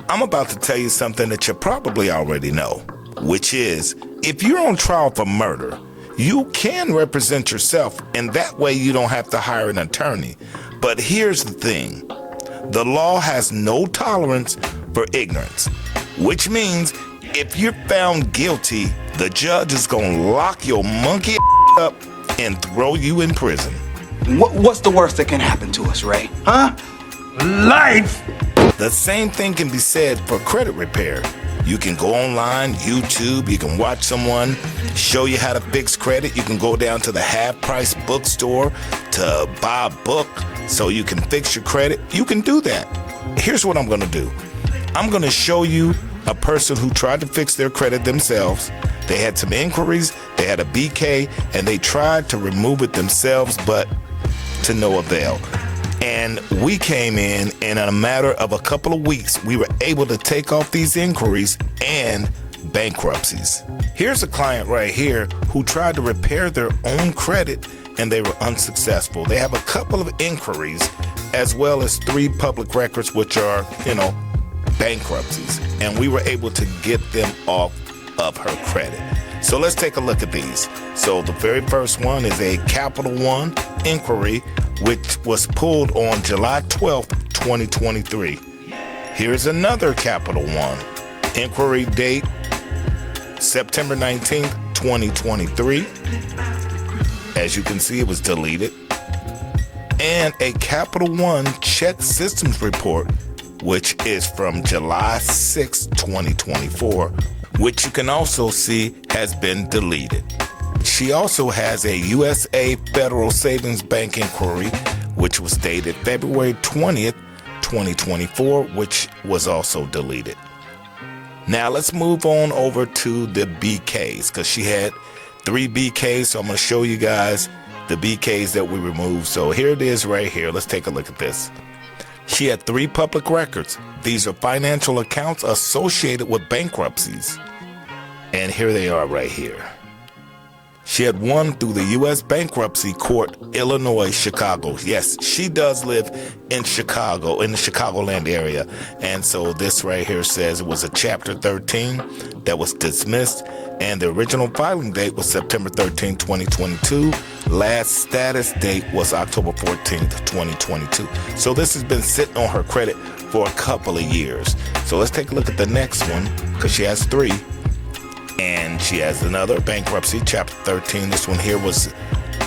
I'm about to tell you something that you probably already know, which is if you're on trial for murder, you can represent yourself, and that way you don't have to hire an attorney. But here's the thing. The law has no tolerance for ignorance, which means if you're found guilty, the judge is going to lock your monkey up and throw you in prison. What's the worst that can happen to us, Ray? Huh? Life! The same thing can be said for credit repair. You can go online, YouTube, you can watch someone show you how to fix credit. You can go down to the half-price bookstore to buy a book so you can fix your credit. You can do that. Here's what I'm going to do. I'm going to show you a person who tried to fix their credit themselves. They had some inquiries, they had a BK, and they tried to remove it themselves, but to no avail. And we came in a matter of a couple of weeks, we were able to take off these inquiries and bankruptcies. Here's a client right here who tried to repair their own credit and they were unsuccessful. They have a couple of inquiries as well as 3 public records, which are, bankruptcies. And we were able to get them off of her credit. So let's take a look at these. So the very first one is a Capital One inquiry, which was pulled on July 12th, 2023. Here's another Capital One inquiry date, September 19th, 2023. As you can see, it was deleted. And a Capital One check systems report, which is from July 6th, 2024, which you can also see has been deleted. She also has a USA Federal Savings Bank inquiry, which was dated February 20th, 2024, which was also deleted. Now let's move on over to the BKs, because she had 3 BKs, so I'm going to show you guys the BKs that we removed. So here it is right here. Let's take a look at this. She had 3 public records. These are financial accounts associated with bankruptcies. And here they are right here. She had 1 through the U.S. Bankruptcy Court, Illinois, Chicago. Yes, she does live in Chicago, in the Chicagoland area. And so this right here says it was a Chapter 13 that was dismissed. And the original filing date was September 13, 2022. Last status date was October 14th, 2022. So this has been sitting on her credit for a couple of years. So let's take a look at the next one, because she has 3. And she has another bankruptcy, Chapter 13. This one here was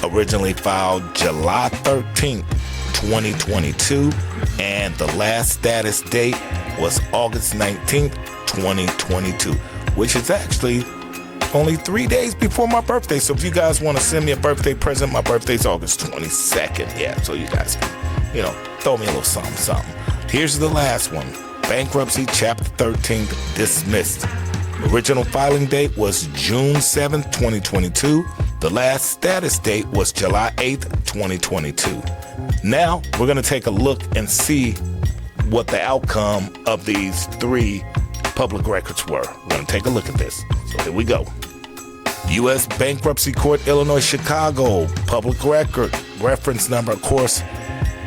originally filed July 13th, 2022. And the last status date was August 19th, 2022, which is actually only 3 days before my birthday. So if you guys want to send me a birthday present, my birthday's August 22nd. Yeah, so you guys can, throw me a little something. Here's the last one. Bankruptcy, Chapter 13, dismissed. Original filing date was June 7th, 2022. The last status date was July 8th, 2022. Now, we're going to take a look and see what the outcome of these 3 public records were. We're going to take a look at this. So here we go. U.S. Bankruptcy Court, Illinois, Chicago, public record, reference number. Of course,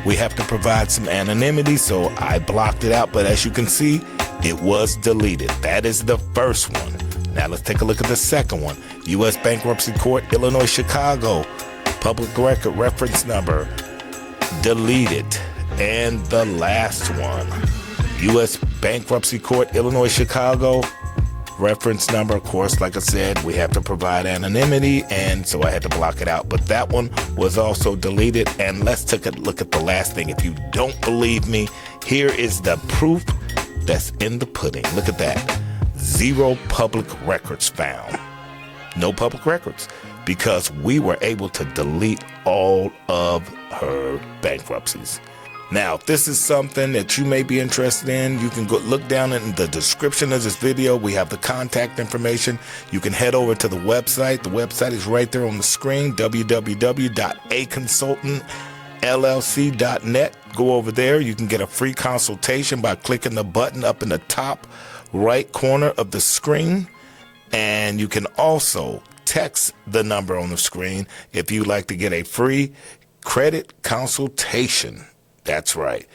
we have to provide some anonymity, so I blocked it out. But as you can see, it was deleted. That is the first one. Now let's take a look at the second one. U.S. Bankruptcy Court, Illinois, Chicago, public record, reference number, deleted. And the last one, U.S. Bankruptcy Court, Illinois, Chicago, reference number. Of course, like I said, we have to provide anonymity, and so I had to block it out. But that one was also deleted. And let's take a look at the last thing. If you don't believe me, here is the proof that's in the pudding. Look at that. 0 public records found. No public records, because we were able to delete all of her bankruptcies. Now, if this is something that you may be interested in, you can go look down in the description of this video. We have the contact information. You can head over to the website. The website is right there on the screen, www.aconsultantllc.net. Go over there. You can get a free consultation by clicking the button up in the top right corner of the screen. And you can also text the number on the screen if you'd like to get a free credit consultation. That's right.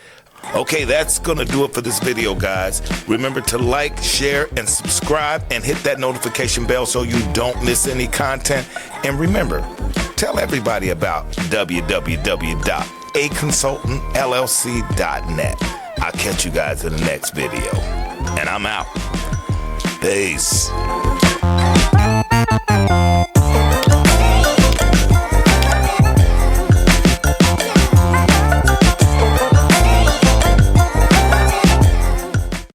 Okay, that's gonna do it for this video, guys. Remember to like, share, and subscribe, and hit that notification bell so you don't miss any content. And remember, tell everybody about www.aconsultantllc.net. I'll catch you guys in the next video. And I'm out. Peace.